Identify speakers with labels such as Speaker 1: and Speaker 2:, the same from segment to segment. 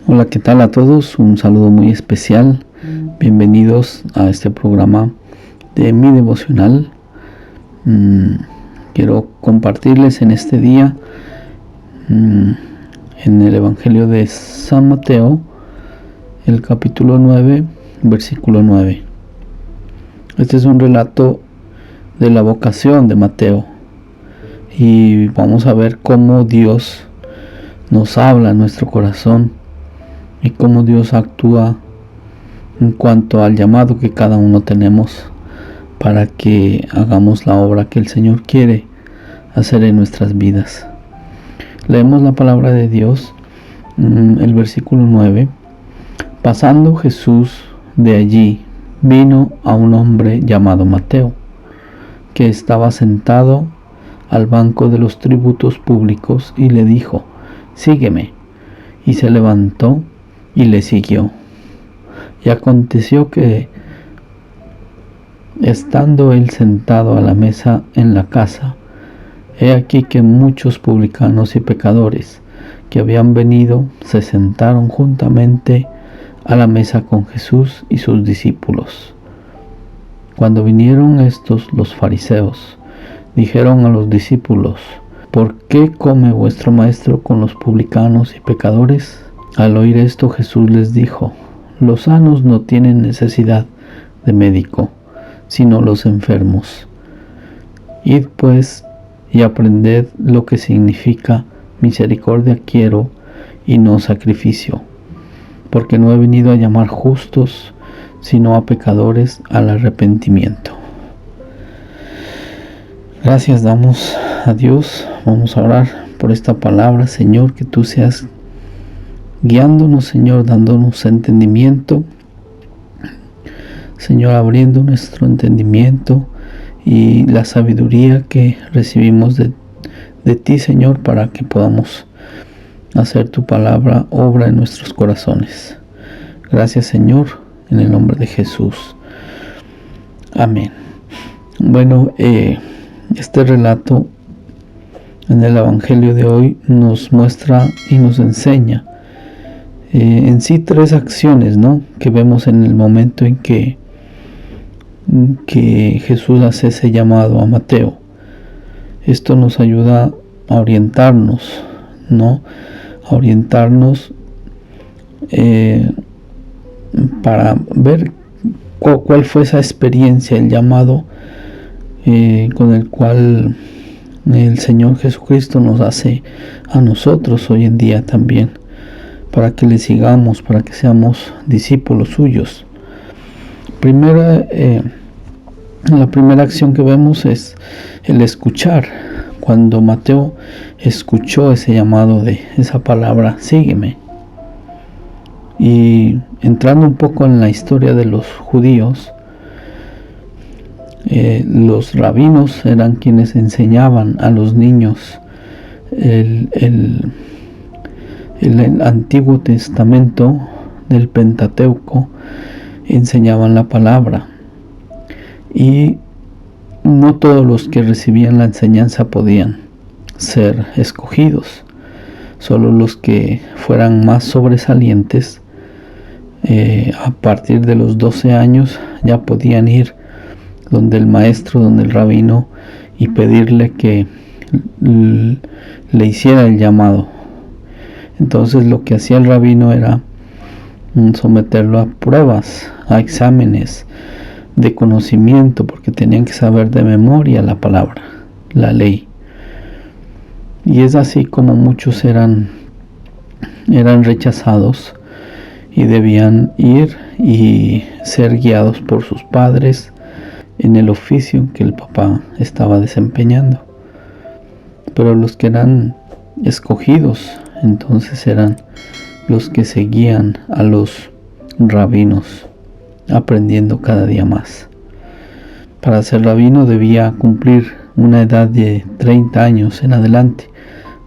Speaker 1: Hola, ¿qué tal a todos? Un saludo muy especial. Bienvenidos a este programa de mi devocional. Quiero compartirles en este día en el Evangelio de San Mateo, el capítulo 9, versículo 9. Este es un relato de la vocación de Mateo y vamos a ver cómo Dios nos habla en nuestro corazón y cómo Dios actúa en cuanto al llamado que cada uno tenemos para que hagamos la obra que el Señor quiere hacer en nuestras vidas. Leemos la palabra de Dios, el versículo 9. Pasando Jesús de allí, vino a un hombre llamado Mateo, que estaba sentado al banco de los tributos públicos, y le dijo: sígueme. Y se levantó y le siguió. Y aconteció que, estando él sentado a la mesa en la casa, he aquí que muchos publicanos y pecadores que habían venido se sentaron juntamente a la mesa con Jesús y sus discípulos. Cuando vinieron estos, los fariseos, dijeron a los discípulos: ¿por qué come vuestro maestro con los publicanos y pecadores? Al oír esto, Jesús les dijo: los sanos no tienen necesidad de médico, sino los enfermos. Id pues y aprended lo que significa misericordia quiero y no sacrificio, porque no he venido a llamar justos, sino a pecadores al arrepentimiento. Gracias damos a Dios. Vamos a orar por esta palabra, Señor, que tú seas guiándonos, Señor, dándonos entendimiento, Señor, abriendo nuestro entendimiento y la sabiduría que recibimos de ti, Señor, para que podamos hacer tu palabra obra en nuestros corazones. Gracias, Señor, en el nombre de Jesús. Amén. Bueno, este relato en el Evangelio de hoy nos muestra y nos enseña en sí tres acciones, ¿no?, que vemos en el momento en que Jesús hace ese llamado a Mateo. Esto nos ayuda a orientarnos, ¿no?, a orientarnos para ver cuál fue esa experiencia, el llamado con el cual el Señor Jesucristo nos hace a nosotros hoy en día también, para que le sigamos, para que seamos discípulos suyos. La primera acción que vemos es el escuchar. Cuando Mateo escuchó ese llamado de esa palabra, sígueme. Y entrando un poco en la historia de los judíos, los rabinos eran quienes enseñaban a los niños el Antiguo Testamento del Pentateuco, enseñaban la palabra, y no todos los que recibían la enseñanza podían ser escogidos. Solo los que fueran más sobresalientes, a partir de los 12 años ya podían ir donde el maestro, donde el rabino, y pedirle que le hiciera el llamado. Entonces lo que hacía el rabino era someterlo a pruebas, a exámenes de conocimiento, porque tenían que saber de memoria la palabra, la ley. Y es así como muchos eran rechazados y debían ir y ser guiados por sus padres en el oficio que el papá estaba desempeñando. Pero los que eran escogidos, entonces eran los que seguían a los rabinos, aprendiendo cada día más. Para ser rabino debía cumplir una edad de 30 años en adelante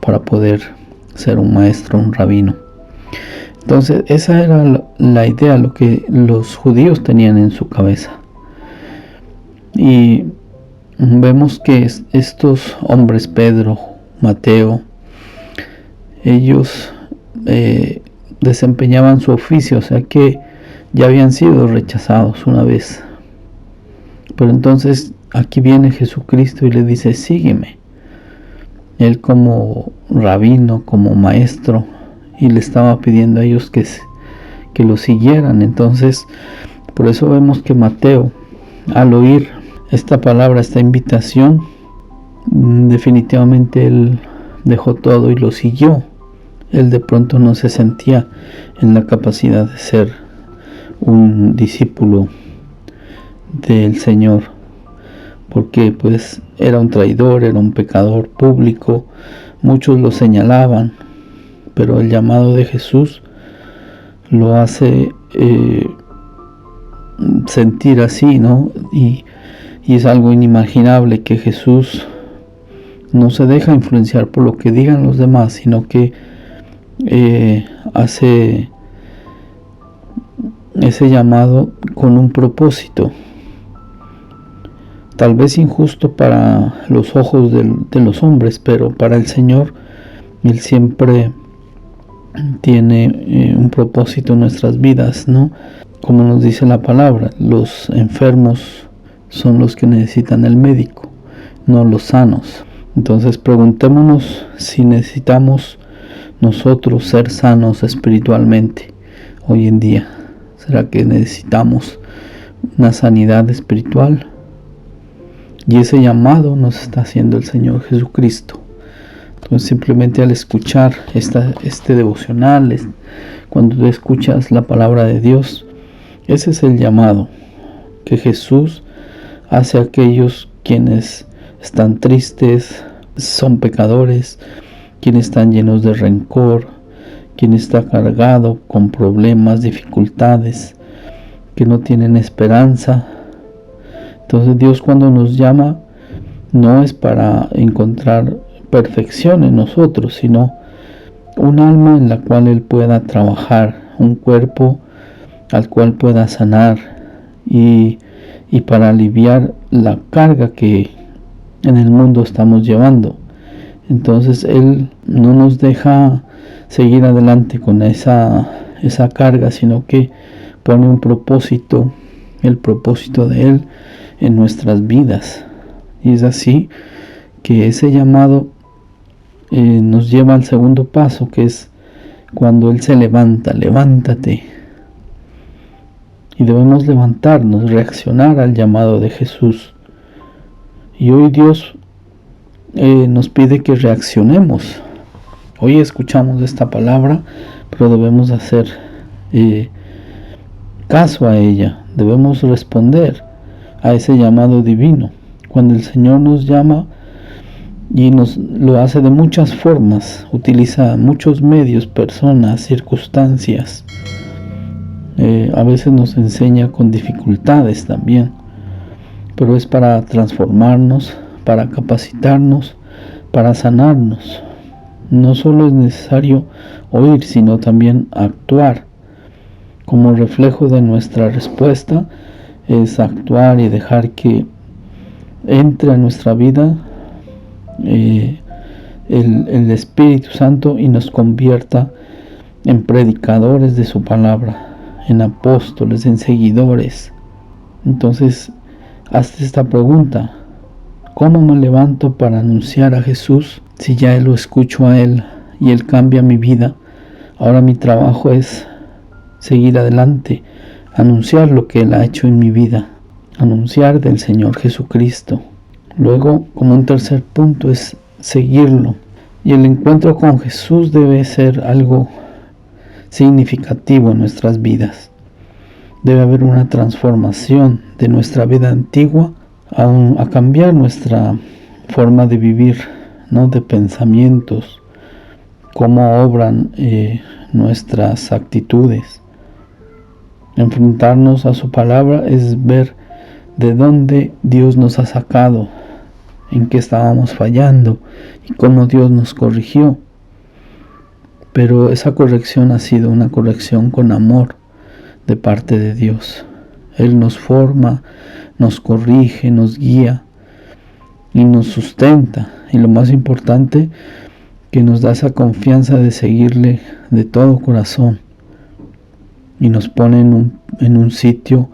Speaker 1: para poder ser un maestro, un rabino. Entonces esa era la idea, lo que los judíos tenían en su cabeza. Y vemos que estos hombres, Pedro, Mateo, ellos desempeñaban su oficio, o sea que ya habían sido rechazados una vez. Pero entonces aquí viene Jesucristo y le dice, sígueme. Él como rabino, como maestro, y le estaba pidiendo a ellos que lo siguieran. Entonces, por eso vemos que Mateo, al oír esta palabra, esta invitación, definitivamente él dejó todo y lo siguió. Él de pronto no se sentía en la capacidad de ser un discípulo del Señor, porque pues era un traidor, era un pecador público, muchos lo señalaban, pero el llamado de Jesús lo hace sentir así, ¿no? Y es algo inimaginable que Jesús no se deja influenciar por lo que digan los demás, sino que hace ese llamado con un propósito, tal vez injusto para los ojos de los hombres, pero para el Señor, Él siempre tiene un propósito en nuestras vidas, ¿no? Como nos dice la palabra, los enfermos son los que necesitan el médico, no los sanos. Entonces preguntémonos si necesitamos nosotros ser sanos espiritualmente hoy en día. ¿Será que necesitamos una sanidad espiritual? Y ese llamado nos está haciendo el Señor Jesucristo. Entonces simplemente al escuchar este devocional, cuando tú escuchas la palabra de Dios, ese es el llamado que Jesús hace a aquellos quienes están tristes, son pecadores, quienes están llenos de rencor, quien está cargado con problemas, dificultades, que no tienen esperanza. Entonces Dios, cuando nos llama, no es para encontrar perfección en nosotros, sino un alma en la cual Él pueda trabajar, un cuerpo al cual pueda sanar y para aliviar la carga que en el mundo estamos llevando. Entonces Él no nos deja seguir adelante con esa carga, sino que pone un propósito, el propósito de Él en nuestras vidas. Y es así que ese llamado nos lleva al segundo paso, que es cuando Él se levanta, levántate. Y debemos levantarnos, reaccionar al llamado de Jesús. Y hoy Dios nos pide que reaccionemos. Hoy escuchamos esta palabra, pero debemos hacer caso a ella. Debemos responder a ese llamado divino. Cuando el Señor nos llama, y nos lo hace de muchas formas, utiliza muchos medios, personas, circunstancias. A veces nos enseña con dificultades también, pero es para transformarnos, para capacitarnos, para sanarnos. No solo es necesario oír, sino también actuar. Como reflejo de nuestra respuesta es actuar y dejar que entre a nuestra vida el Espíritu Santo y nos convierta en predicadores de su palabra, en apóstoles, en seguidores. Entonces, hazte esta pregunta: ¿cómo me levanto para anunciar a Jesús si ya lo escucho a Él y Él cambia mi vida? Ahora mi trabajo es seguir adelante, anunciar lo que Él ha hecho en mi vida, anunciar del Señor Jesucristo. Luego, como un tercer punto, es seguirlo. Y el encuentro con Jesús debe ser algo significativo en nuestras vidas. Debe haber una transformación de nuestra vida antigua a cambiar nuestra forma de vivir, ¿no? De pensamientos, cómo obran nuestras actitudes. Enfrentarnos a su palabra es ver de dónde Dios nos ha sacado, en qué estábamos fallando y cómo Dios nos corrigió. Pero esa corrección ha sido una corrección con amor de parte de Dios. Él nos forma, nos corrige, nos guía y nos sustenta. Y lo más importante, que nos da esa confianza de seguirle de todo corazón. y nos pone en un sitio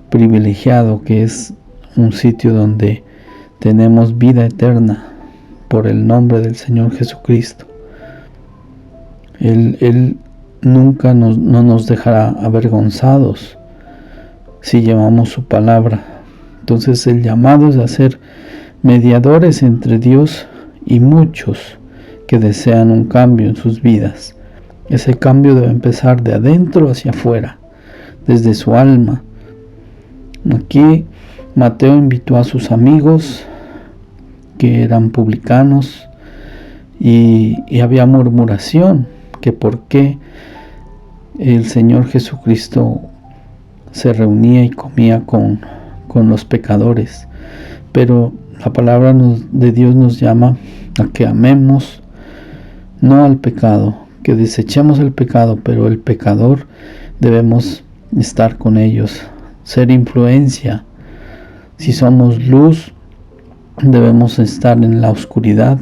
Speaker 1: privilegiado, que es un sitio donde tenemos vida eterna por el nombre del Señor Jesucristo. Él nunca no nos dejará avergonzados si llevamos su palabra. Entonces el llamado es a ser mediadores entre Dios y muchos que desean un cambio en sus vidas. Ese cambio debe empezar de adentro hacia afuera, desde su alma. Aquí Mateo invitó a sus amigos que eran publicanos y había murmuración que por qué el Señor Jesucristo se reunía y comía con los pecadores. Pero la palabra de Dios nos llama a que amemos no al pecado, que desechemos el pecado, pero el pecador debemos estar con ellos, ser influencia. Si somos luz, debemos estar en la oscuridad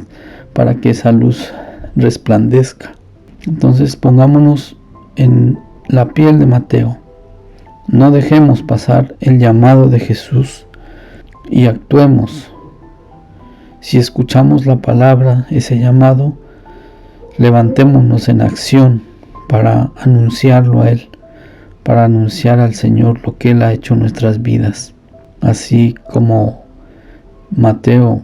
Speaker 1: para que esa luz resplandezca. Entonces pongámonos en la piel de Mateo. No dejemos pasar el llamado de Jesús y actuemos. Si escuchamos la palabra, ese llamado, levantémonos en acción para anunciarlo a Él, para anunciar al Señor lo que Él ha hecho en nuestras vidas. Así como Mateo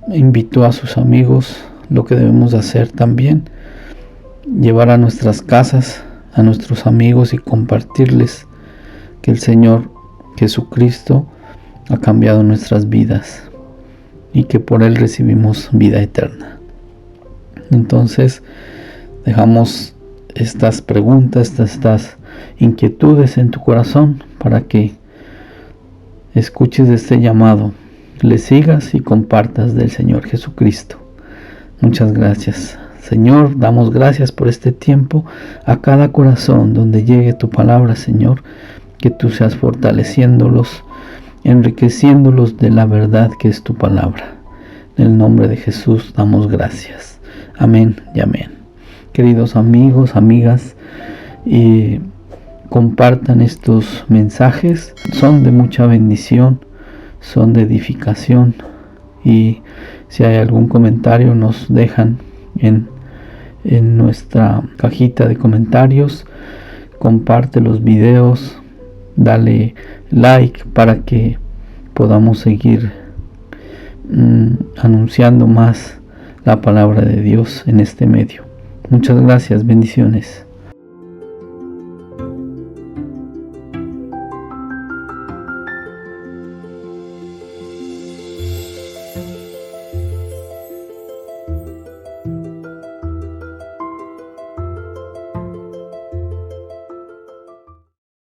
Speaker 1: invitó a sus amigos, lo que debemos hacer también, llevar a nuestras casas a nuestros amigos y compartirles que el Señor Jesucristo ha cambiado nuestras vidas y que por Él recibimos vida eterna. Entonces dejamos estas preguntas, estas inquietudes en tu corazón para que escuches este llamado, le sigas y compartas del Señor Jesucristo. Muchas gracias, Señor. Damos gracias por este tiempo. A cada corazón donde llegue tu palabra, Señor, que tú seas fortaleciéndolos, enriqueciéndolos de la verdad que es tu palabra. En el nombre de Jesús damos gracias. Amén y amén. Queridos amigos, amigas, compartan estos mensajes. Son de mucha bendición, son de edificación, y si hay algún comentario nos dejan en nuestra cajita de comentarios. Comparte los videos, dale like para que podamos seguir anunciando más la palabra de Dios en este medio. Muchas gracias, bendiciones.